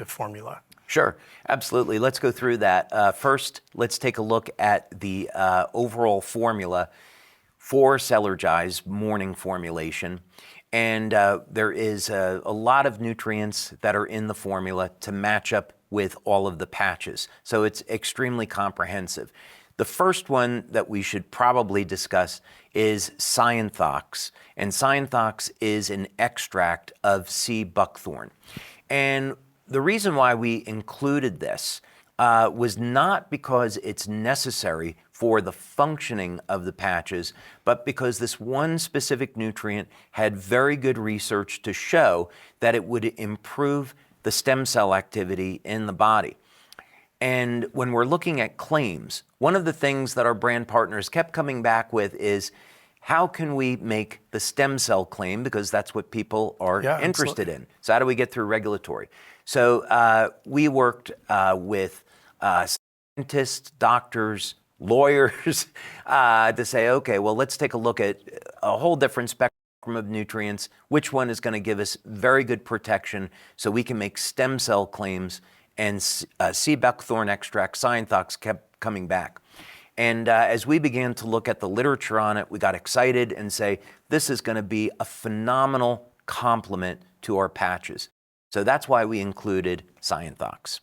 formula? Sure, absolutely. Let's go through that. First, let's take a look at the overall formula for Cellergyze morning formulation. And there is a lot of nutrients that are in the formula to match up with all of the patches. So it's extremely comprehensive. The first one that we should probably discuss is Cyanothox. And Cyanothox is an extract of sea buckthorn. And the reason why we included this was not because it's necessary for the functioning of the patches, but because this one specific nutrient had very good research to show that it would improve the stem cell activity in the body. And when we're looking at claims, one of the things that our brand partners kept coming back with is, how can we make the stem cell claim? Because that's what people are interested in. So how do we get through regulatory? So we worked with scientists, doctors, lawyers to say, okay, well, let's take a look at a whole different spectrum of nutrients. Which one is going to give us very good protection so we can make stem cell claims? And sea buckthorn extract, Cyanothox, kept coming back. And as we began to look at the literature on it, we got excited and say, this is going to be a phenomenal complement to our patches. So that's why we included Cyanothox.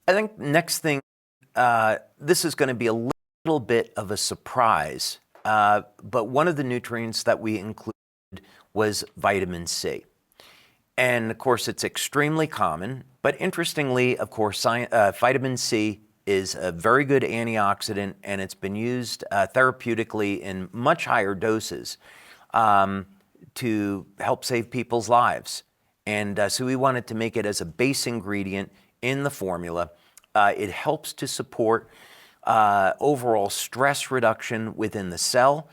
I think next thing, this is going to be a little bit of a surprise, but one of the nutrients that we included was vitamin C. And of course, it's extremely common, but interestingly, of course, vitamin C is a very good antioxidant, and it's been used therapeutically in much higher doses to help save people's lives. And so we wanted to make it as a base ingredient in the formula. It helps to support overall stress reduction within the cell.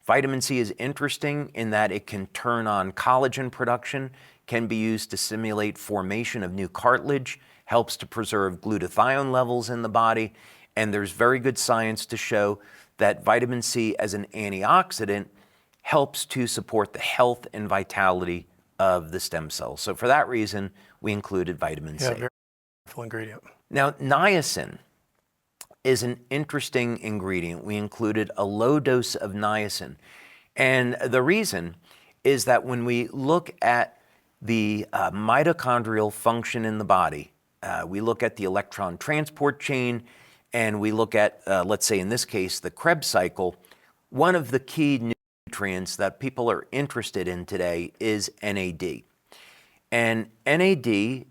Vitamin C is interesting in that it can turn on collagen production, can be used to stimulate formation of new cartilage, helps to preserve glutathione levels in the body, and there's very good science to show that vitamin C as an antioxidant helps to support the health and vitality of the stem cells. So for that reason, we included vitamin C. Yeah, very powerful ingredient. Now, niacin is an interesting ingredient. We included a low dose of niacin. And the reason is that when we look at the mitochondrial function in the body, we look at the electron transport chain, and we look at, let's say in this case, the Krebs cycle. One of the key nutrients that people are interested in today is NAD. And NAD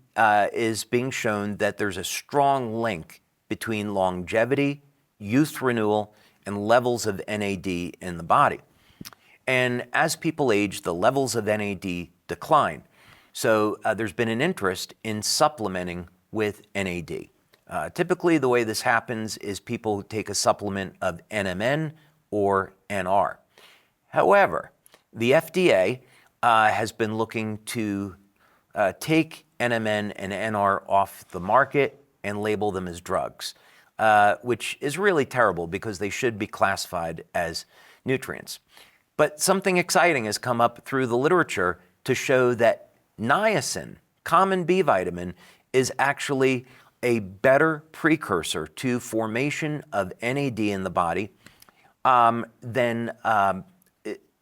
is being shown that there's a strong link between longevity, youth renewal, and levels of NAD in the body. And as people age, the levels of NAD decline. So there's been an interest in supplementing with NAD. Typically, the way this happens is people take a supplement of NMN or NR. However, the FDA has been looking to take NMN and NR off the market and label them as drugs, which is really terrible because they should be classified as nutrients. But something exciting has come up through the literature to show that niacin, common B vitamin, is actually a better precursor to formation of NAD in the body than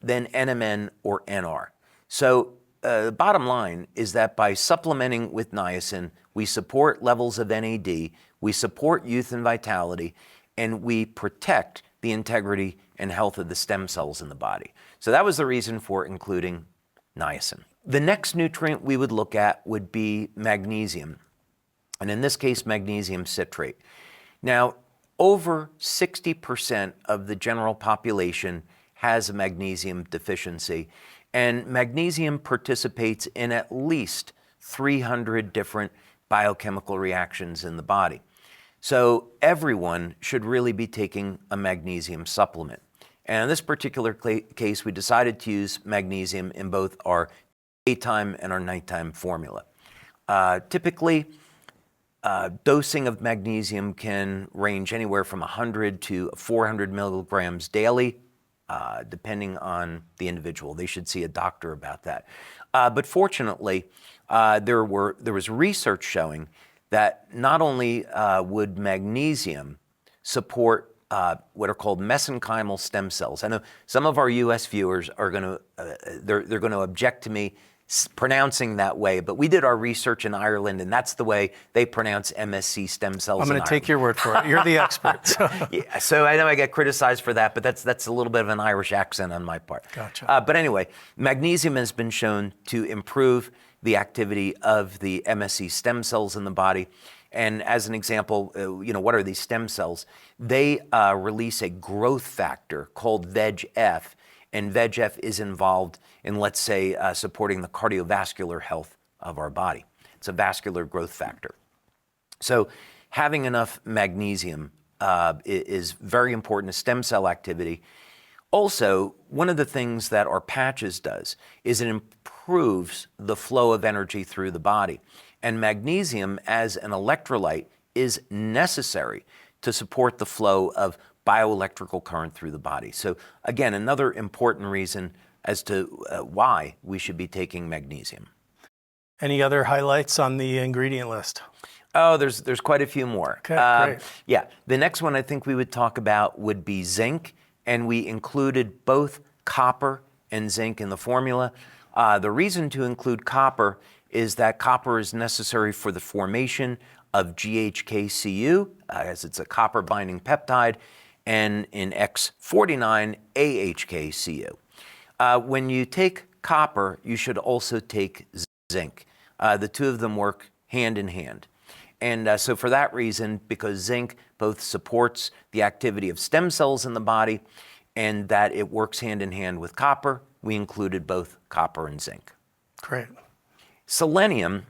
NMN or NR. So the bottom line is that by supplementing with niacin, we support levels of NAD, we support youth and vitality, and we protect the integrity and health of the stem cells in the body. So that was the reason for including niacin. The next nutrient we would look at would be magnesium, and in this case, magnesium citrate. Now, over 60% of the general population has a magnesium deficiency, and magnesium participates in at least 300 different biochemical reactions in the body. So everyone should really be taking a magnesium supplement. And in this particular case, we decided to use magnesium in both our daytime and our nighttime formula. Typically, dosing of magnesium can range anywhere from 100 to 400 milligrams daily, depending on the individual. They should see a doctor about that. But fortunately, there was research showing that not only would magnesium support what are called mesenchymal stem cells. I know some of our U.S. viewers are going to they're going to object to me pronouncing that way, but we did our research in Ireland, and that's the way they pronounce MSC stem cells. I'm going to take your word for it. You're the expert. So. Yeah, so I know I get criticized for that, but that's a little bit of an Irish accent on my part. Gotcha. But anyway, magnesium has been shown to improve the activity of the MSC stem cells in the body. And as an example, what are these stem cells? They release a growth factor called VEGF, and VEGF is involved in, let's say, supporting the cardiovascular health of our body. It's a vascular growth factor. So having enough magnesium is very important to stem cell activity. Also, one of the things that our patches does is it improves the flow of energy through the body. And magnesium as an electrolyte is necessary to support the flow of bioelectrical current through the body. So again, another important reason as to why we should be taking magnesium. Any other highlights on the ingredient list? Oh, there's quite a few more. Okay, great. Yeah, the next one I think we would talk about would be zinc, and we included both copper and zinc in the formula. The reason to include copper is that copper is necessary for the formation of GHKCU, as it's a copper binding peptide, and in X49, AHKCU. When you take copper, you should also take zinc. The two of them work hand in hand. And so for that reason, because zinc both supports the activity of stem cells in the body and that it works hand in hand with copper, we included both copper and zinc. Great. Selenium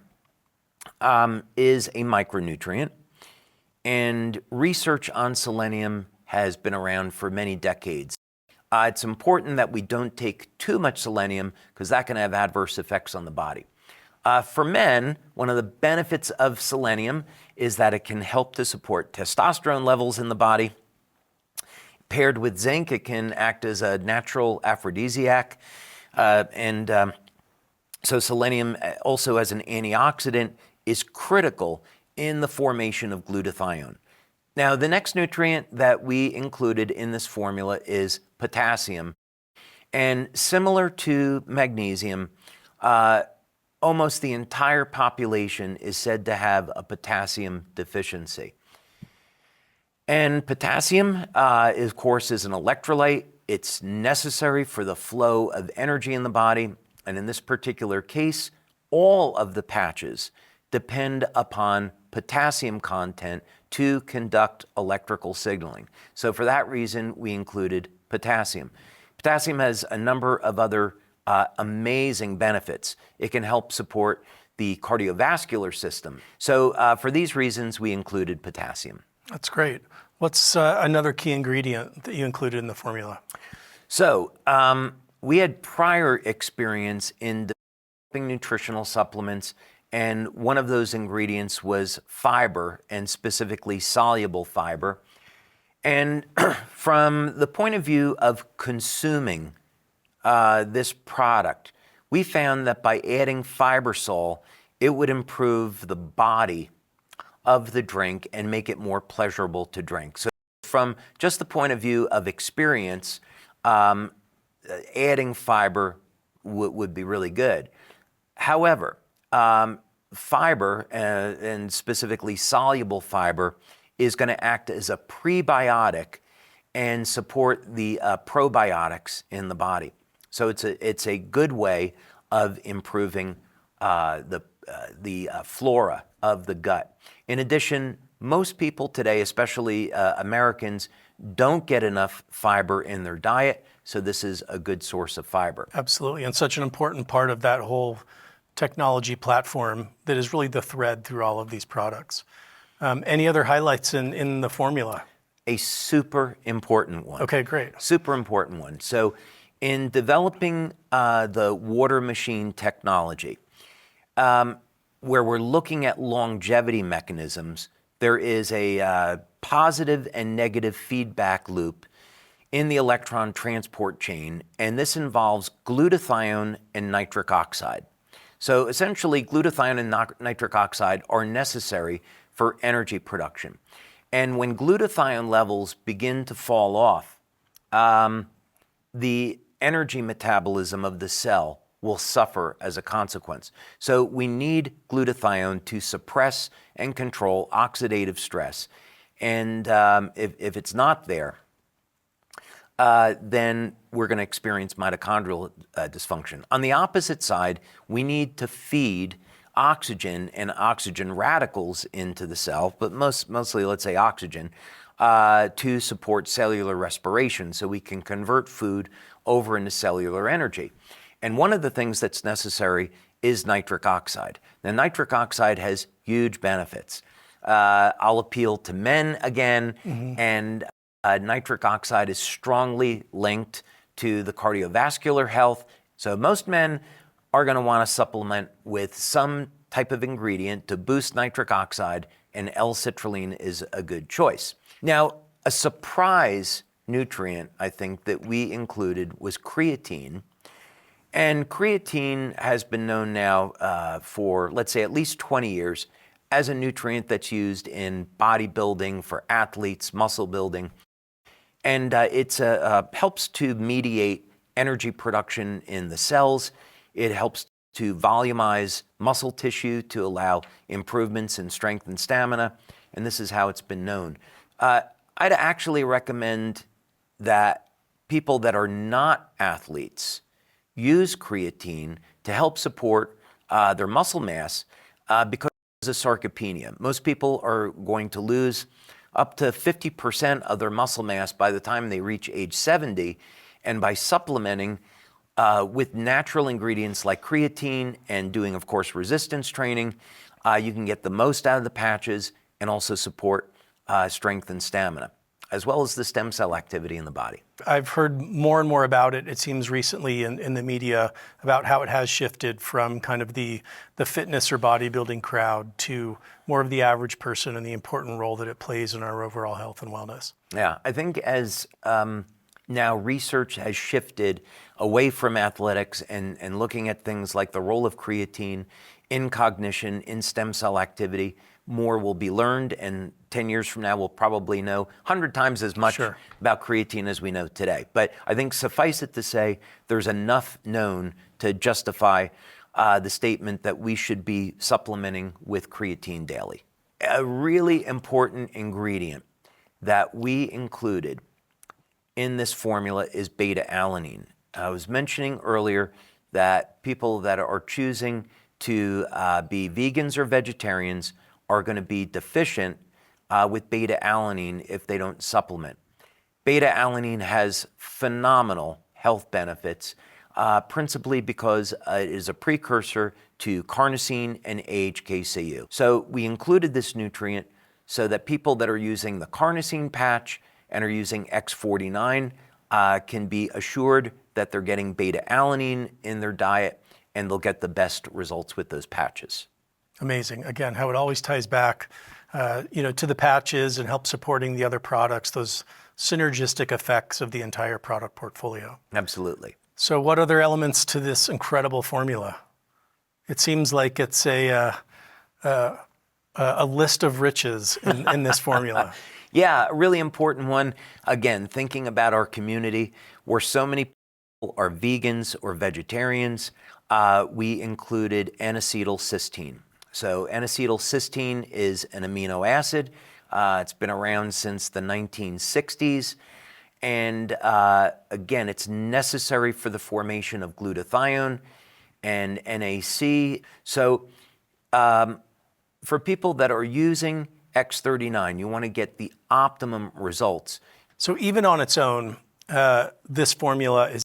is a micronutrient, and research on selenium has been around for many decades. It's important that we don't take too much selenium because that can have adverse effects on the body. For men, one of the benefits of selenium is that it can help to support testosterone levels in the body. Paired with zinc, it can act as a natural aphrodisiac. So selenium also as an antioxidant is critical in the formation of glutathione. Now, the next nutrient that we included in this formula is potassium. And similar to magnesium, almost the entire population is said to have a potassium deficiency. And potassium, of course, is an electrolyte. It's necessary for the flow of energy in the body. And in this particular case, all of the patches depend upon potassium content to conduct electrical signaling. So for that reason, we included potassium. Potassium has a number of other amazing benefits. It can help support the cardiovascular system. So for these reasons, we included potassium. That's great. What's another key ingredient that you included in the formula? So we had prior experience in developing nutritional supplements, and one of those ingredients was fiber, and specifically soluble fiber. And from the point of view of consuming this product, we found that by adding Fibersol, it would improve the body of the drink and make it more pleasurable to drink. So from just the point of view of experience, adding fiber would be really good. However, fiber, and specifically soluble fiber, is going to act as a prebiotic and support the probiotics in the body. So it's a good way of improving the flora of the gut. In addition, most people today, especially Americans, don't get enough fiber in their diet, so this is a good source of fiber. Absolutely, and such an important part of that whole technology platform that is really the thread through all of these products. Any other highlights in the formula? A super important one. Okay, great. Super important one. So in developing the water machine technology, where we're looking at longevity mechanisms, there is a positive and negative feedback loop in the electron transport chain, and this involves glutathione and nitric oxide. So essentially, glutathione and nitric oxide are necessary for energy production. And when glutathione levels begin to fall off, the energy metabolism of the cell will suffer as a consequence. So we need glutathione to suppress and control oxidative stress. And if it's not there, then we're going to experience mitochondrial dysfunction. On the opposite side, we need to feed oxygen and oxygen radicals into the cell, but mostly, let's say, oxygen, to support cellular respiration so we can convert food over into cellular energy. And one of the things that's necessary is nitric oxide. Now, nitric oxide has huge benefits. I'll appeal to men again, and nitric oxide is strongly linked to the cardiovascular health. So most men are going to want to supplement with some type of ingredient to boost nitric oxide, and L-citrulline is a good choice. Now, a surprise nutrient, I think, that we included was creatine. And creatine has been known now for, let's say, at least 20 years as a nutrient that's used in bodybuilding, for athletes, muscle building. And it helps to mediate energy production in the cells. It helps to volumize muscle tissue to allow improvements in strength and stamina. And this is how it's been known. I'd actually recommend that people that are not athletes use creatine to help support their muscle mass because of sarcopenia. Most people are going to lose up to 50% of their muscle mass by the time they reach age 70, and by supplementing with natural ingredients like creatine and doing, of course, resistance training, you can get the most out of the patches and also support strength and stamina, as well as the stem cell activity in the body. I've heard more and more about it, it seems recently in the media, about how it has shifted from kind of the fitness or bodybuilding crowd to more of the average person and the important role that it plays in our overall health and wellness. Yeah, I think as now research has shifted away from athletics and looking at things like the role of creatine in cognition, in stem cell activity, more will be learned, and 10 years from now we'll probably know 100 times as much about creatine as we know today. But I think suffice it to say, there's enough known to justify the statement that we should be supplementing with creatine daily. A really important ingredient that we included in this formula is beta-alanine. I was mentioning earlier that people that are choosing to be vegans or vegetarians are going to be deficient with beta-alanine if they don't supplement. Beta-alanine has phenomenal health benefits, principally because it is a precursor to carnosine and AHKCU. So we included this nutrient so that people that are using the carnosine patch and are using X49 can be assured that they're getting beta-alanine in their diet, and they'll get the best results with those patches. Amazing. Again, how it always ties back to the patches and helps supporting the other products, those synergistic effects of the entire product portfolio. Absolutely. So what other elements to this incredible formula? It seems like it's a list of riches in this formula. Yeah, a really important one. Again, thinking about our community where so many people are vegans or vegetarians, we included N-acetylcysteine. So N-acetylcysteine is an amino acid. It's been around since the 1960s. And again, it's necessary for the formation of glutathione and NAC. So for people that are using X39, you want to get the optimum results. So even on its own, this formula is